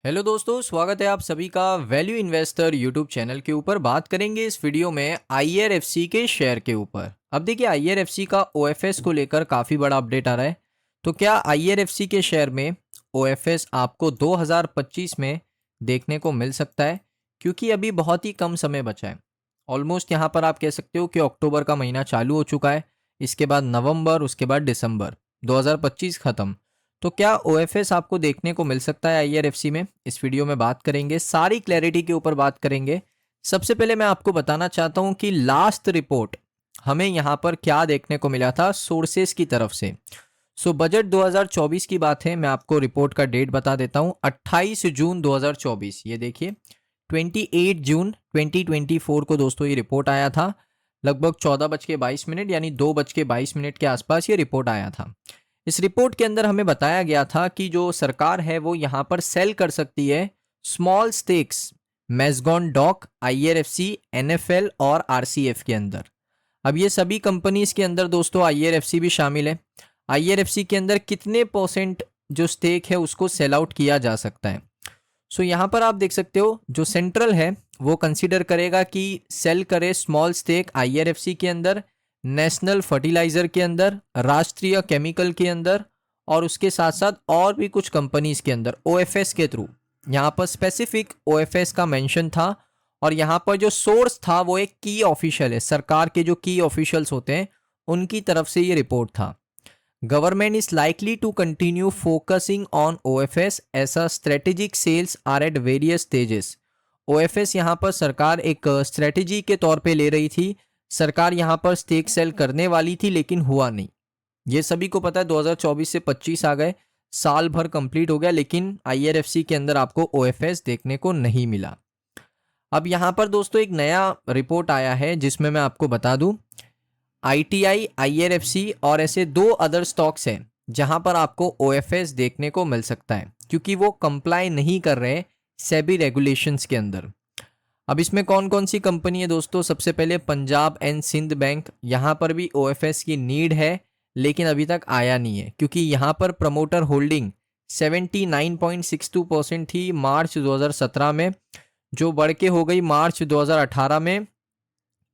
Hello दोस्तों, स्वागत है आप सभी का वैल्यू इन्वेस्टर यूट्यूब चैनल के ऊपर। बात करेंगे इस वीडियो में आईआरएफसी के शेयर के ऊपर। अब देखिए, आईआरएफसी का ओएफएस को लेकर काफ़ी बड़ा अपडेट आ रहा है। तो क्या आईआरएफसी के शेयर में ओएफएस आपको 2025 में देखने को मिल सकता है? क्योंकि अभी बहुत ही कम समय बचा है। ऑलमोस्ट यहाँ पर आप कह सकते हो कि अक्टूबर का महीना चालू हो चुका है, इसके बाद नवंबर, उसके बाद दिसंबर, 2025 खत्म। तो क्या ओएफएस आपको देखने को मिल सकता है आईआरएफसी में? इस वीडियो में बात करेंगे, सारी क्लैरिटी के ऊपर बात करेंगे। सबसे पहले मैं आपको बताना चाहता हूं कि लास्ट रिपोर्ट हमें यहां पर क्या देखने को मिला था सोर्सेस की तरफ से। बजट 2024 की बात है। मैं आपको रिपोर्ट का डेट बता देता हूं, 28 जून 2024। ये देखिए, 28 जून 2024 को दोस्तों ये रिपोर्ट आया था। लगभग 14:22 यानी 2:22 के आसपास ये रिपोर्ट आया था। इस रिपोर्ट के अंदर हमें बताया गया था कि जो सरकार है वो यहाँ पर सेल कर सकती है small stakes Mazagon dock, IRFC, NFL और आरसीएफ के अंदर। अब ये सभी कंपनीज के अंदर दोस्तों आईआरएफसी भी शामिल है। आईआरएफसी के अंदर कितने परसेंट जो स्टेक है उसको सेल आउट किया जा सकता है? यहाँ पर आप देख सकते हो, जो सेंट्रल है वो कंसीडर करेगा कि सेल करे स्मॉल स्टेक आईआरएफसी के अंदर, नेशनल फर्टिलाइजर के अंदर, राष्ट्रीय केमिकल के अंदर और उसके साथ साथ और भी कुछ कंपनीज के अंदर ओएफएस के थ्रू। यहाँ पर स्पेसिफिक ओएफएस का मेंशन था और यहाँ पर जो सोर्स था वो एक की ऑफिशियल है। सरकार के जो की ऑफिशियल्स होते हैं उनकी तरफ से ये रिपोर्ट था। Government is likely to continue focusing on OFS as a strategic sales are at various stages। OFS यहाँ पर सरकार एक स्ट्रेटेजी के तौर पे ले रही थी। सरकार यहाँ पर स्टेक सेल करने वाली थी लेकिन हुआ नहीं। ये सभी को पता है, 2024 से 25 आ गए, साल भर कंप्लीट हो गया, लेकिन आईआरएफसी के अंदर आपको OFS देखने को नहीं मिला। अब यहाँ पर दोस्तों एक नया रिपोर्ट आया है जिसमें मैं आपको बता दूं, आईटीआई, आईआरएफसी और ऐसे दो अदर स्टॉक्स हैं जहां पर आपको ओएफएस देखने को मिल सकता है, क्योंकि वो कंप्लाई नहीं कर रहे सेबी रेगुलेशंस के अंदर। अब इसमें कौन कौन सी कंपनी है दोस्तों? सबसे पहले पंजाब एंड सिंध बैंक। यहाँ पर भी ओएफएस की नीड है लेकिन अभी तक आया नहीं है, क्योंकि यहाँ पर प्रमोटर होल्डिंग 79.62% थी मार्च 2017 में, जो बढ़ के हो गई मार्च 2018 में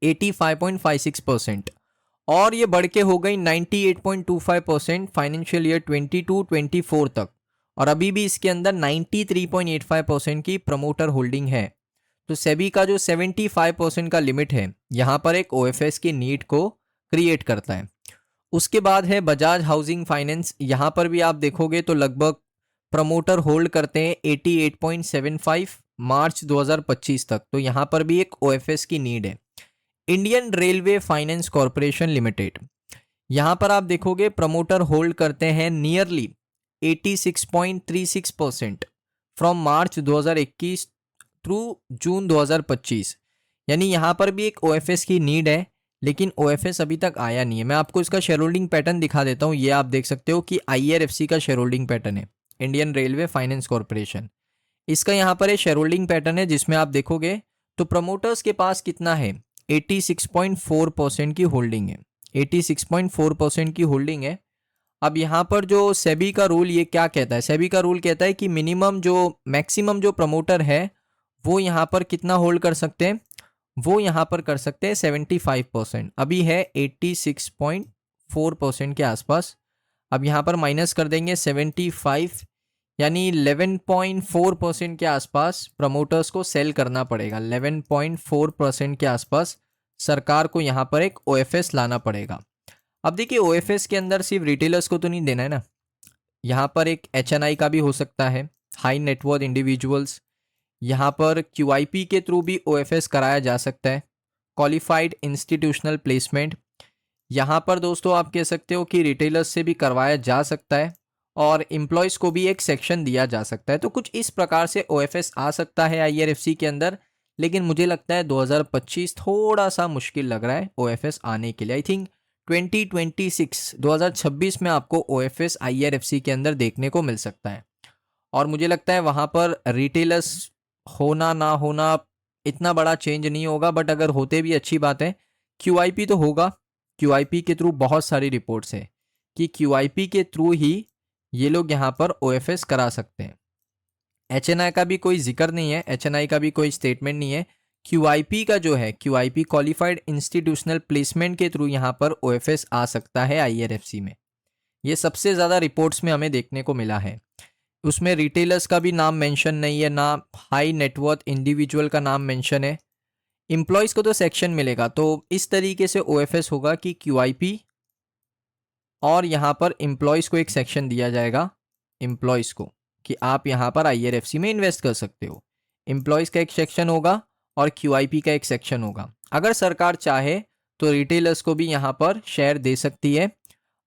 85.56% और ये बढ़ के हो गई 98.25% फाइनेंशियल ईयर 22-24 तक, और अभी भी इसके अंदर 93.85% की प्रमोटर होल्डिंग है। तो सेबी का जो 75% का लिमिट है यहाँ पर एक ओएफएस की नीड को क्रिएट करता है। उसके बाद है बजाज हाउसिंग फाइनेंस। यहाँ पर भी आप देखोगे तो लगभग प्रमोटर होल्ड करते हैं 88.75 मार्च 2025 तक, तो यहाँ पर भी एक ओएफएस की नीड है। Indian railway finance corporation limited, यहाँ पर आप देखोगे प्रमोटर होल्ड करते हैं नियरली 86.36% फ्रॉम मार्च 2021 थ्रू जून 2025, यानी यहाँ पर भी एक ओएफएस की नीड है लेकिन ओएफएस अभी तक आया नहीं है। मैं आपको इसका शेयर होल्डिंग पैटर्न दिखा देता हूँ। ये आप देख सकते हो कि आईआरएफसी का शेयर होल्डिंग पैटर्न है, इंडियन रेलवे फाइनेंस कॉरपोरेशन। इसका यहाँ पर एक शेयर होल्डिंग पैटर्न है जिसमें आप देखोगे तो प्रमोटर्स के पास कितना है, 86.4% की होल्डिंग है। 86.4% की होल्डिंग है। अब यहाँ पर जो सेबी का रूल ये क्या कहता है? सेबी का रूल कहता है कि मैक्सिमम जो प्रमोटर है वो यहाँ पर कितना होल्ड कर सकते हैं? वो यहाँ पर कर सकते हैं 75%। अभी है 86.4% के आसपास। अब यहाँ पर माइनस कर देंगे 75, यानी 11.4% के आसपास प्रमोटर्स को सेल करना पड़ेगा। 11.4% के आसपास सरकार को यहाँ पर एक ओएफएस लाना पड़ेगा। अब देखिए, ओएफएस के अंदर सिर्फ रिटेलर्स को तो नहीं देना है ना, यहाँ पर एक एचएनआई का भी हो सकता है, हाई नेटवर्थ इंडिविजुअल्स। यहाँ पर क्यूआईपी के थ्रू भी ओएफएस कराया जा सकता है, क्वालिफाइड इंस्टीट्यूशनल प्लेसमेंट। यहाँ पर दोस्तों आप कह सकते हो कि रिटेलर्स से भी करवाया जा सकता है और एम्प्लॉयज़ को भी एक सेक्शन दिया जा सकता है। तो कुछ इस प्रकार से ओएफएस आ सकता है आईआरएफसी के अंदर, लेकिन मुझे लगता है 2025 थोड़ा सा मुश्किल लग रहा है ओएफएस आने के लिए। आई थिंक 2026 में आपको ओएफएस आईआरएफसी के अंदर देखने को मिल सकता है। और मुझे लगता है वहाँ पर रिटेलर्स होना ना होना इतना बड़ा चेंज नहीं होगा, बट अगर होते भी अच्छी बात है। क्यूआईपी तो होगा, क्यूआईपी के थ्रू बहुत सारी रिपोर्ट्स हैं कि क्यूआईपी के थ्रू ही ये लोग यहाँ पर ओएफएस करा सकते हैं। HNI का भी कोई जिक्र नहीं है, HNI का भी कोई स्टेटमेंट नहीं है। QIP का जो है, QIP क्वालिफाइड इंस्टीट्यूशनल प्लेसमेंट के थ्रू यहाँ पर OFS आ सकता है IRFC में। ये सबसे ज़्यादा रिपोर्ट्स में हमें देखने को मिला है। उसमें रिटेलर्स का भी नाम मेंशन नहीं है, ना हाई नेटवर्थ इंडिविजुअल का नाम मेंशन है। एम्प्लॉयज़ को तो सेक्शन मिलेगा। तो इस तरीके से OFS होगा कि QIP और यहाँ पर एम्प्लॉयज़ को एक सेक्शन दिया जाएगा, एम्प्लॉयज़ को, कि आप यहाँ पर IRFC में इन्वेस्ट कर सकते हो। एम्प्लॉयज़ का एक सेक्शन होगा और QIP का एक सेक्शन होगा। अगर सरकार चाहे तो रिटेलर्स को भी यहाँ पर शेयर दे सकती है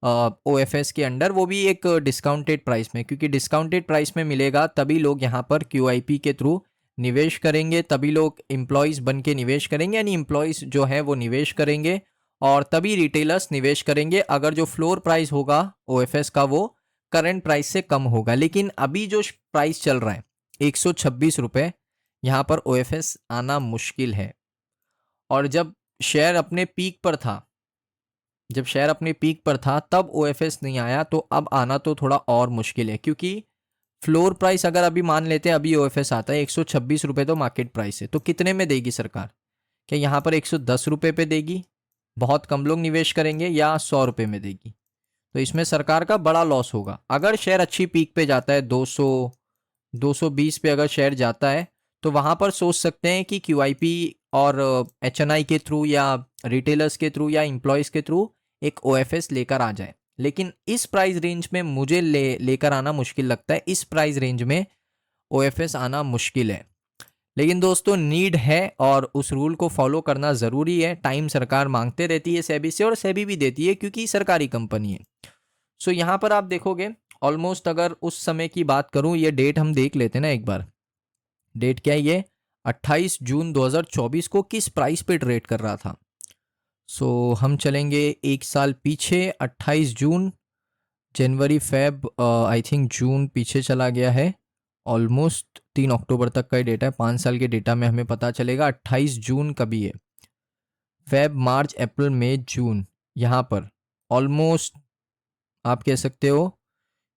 OFS के अंडर, वो भी एक डिस्काउंटेड प्राइस में, क्योंकि डिस्काउंटेड प्राइस में मिलेगा तभी लोग यहाँ पर QIP के थ्रू निवेश करेंगे, तभी लोग एम्प्लॉयज़ बन के निवेश करेंगे, यानी एम्प्लॉयज़ जो है वो निवेश करेंगे और तभी रिटेलर्स निवेश करेंगे अगर जो फ्लोर प्राइस होगा OFS का वो करंट प्राइस से कम होगा। लेकिन अभी जो प्राइस चल रहा है 126 रुपये, यहाँ पर OFS आना मुश्किल है। और जब शेयर अपने पीक पर था, तब OFS नहीं आया, तो अब आना तो थोड़ा और मुश्किल है, क्योंकि फ्लोर प्राइस अगर अभी मान लेते हैं अभी OFS आता है 126 रुपये, तो मार्केट प्राइस है, तो कितने में देगी सरकार? क्या यहाँ पर 110 रुपये पे देगी, बहुत कम लोग निवेश करेंगे, या 100 रुपये में देगी? तो इसमें सरकार का बड़ा लॉस होगा। अगर शेयर अच्छी पीक पे जाता है 200 220 पे अगर शेयर जाता है, तो वहाँ पर सोच सकते हैं कि QIP और HNI के थ्रू या रिटेलर्स के थ्रू या एम्प्लॉयज़ के थ्रू एक OFS लेकर आ जाए। लेकिन इस प्राइस रेंज में मुझे लेकर आना मुश्किल लगता है। इस प्राइस रेंज में OFS आना मुश्किल है। लेकिन दोस्तों नीड है और उस रूल को फॉलो करना ज़रूरी है। टाइम सरकार मांगते रहती है सेबी से, और सेबी भी देती है क्योंकि सरकारी कंपनी है। सो यहाँ पर आप देखोगे ऑलमोस्ट, अगर उस समय की बात करूँ, ये डेट हम देख लेते हैं ना एक बार। डेट क्या है ये? 28 जून 2024 को किस प्राइस पे ट्रेड कर रहा था। सो हम चलेंगे एक साल पीछे, 28 जून, जनवरी, फेब, आई थिंक जून पीछे चला गया है। ऑलमोस्ट 3 अक्टूबर तक का ही डेटा है। 5 साल के डेटा में हमें पता चलेगा 28 जून कभी है। फेब, मार्च, अप्रैल, मई, जून, यहाँ पर ऑलमोस्ट आप कह सकते हो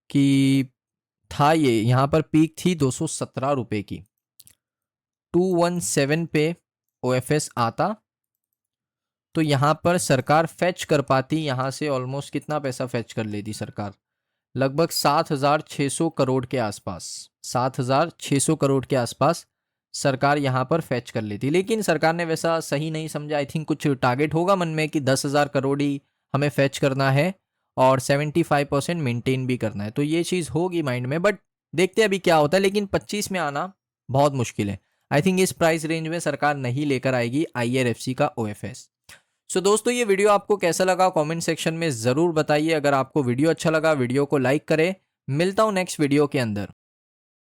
कि था ये, यहाँ पर पीक थी 217 रुपये की। 217 पे OFS आता तो यहाँ पर सरकार फैच कर पाती, यहाँ से ऑलमोस्ट कितना पैसा फैच कर लेती सरकार? लगभग 7,600 करोड़ के आसपास, 7,600 करोड़ के आसपास सरकार यहाँ पर फैच कर लेती। लेकिन सरकार ने वैसा सही नहीं समझा। आई थिंक कुछ टारगेट होगा मन में कि 10,000 करोड़ ही हमें फैच करना है और 75% मेंटेन भी करना है, तो ये चीज़ होगी माइंड में। बट देखते हैं अभी क्या होता है। लेकिन 25 में आना बहुत मुश्किल है। आई थिंक इस प्राइस रेंज में सरकार नहीं लेकर आएगी IRFC का OFS। सो दोस्तों, ये वीडियो आपको कैसा लगा कमेंट सेक्शन में ज़रूर बताइए। अगर आपको वीडियो अच्छा लगा, वीडियो को लाइक करें। मिलता हूँ नेक्स्ट वीडियो के अंदर।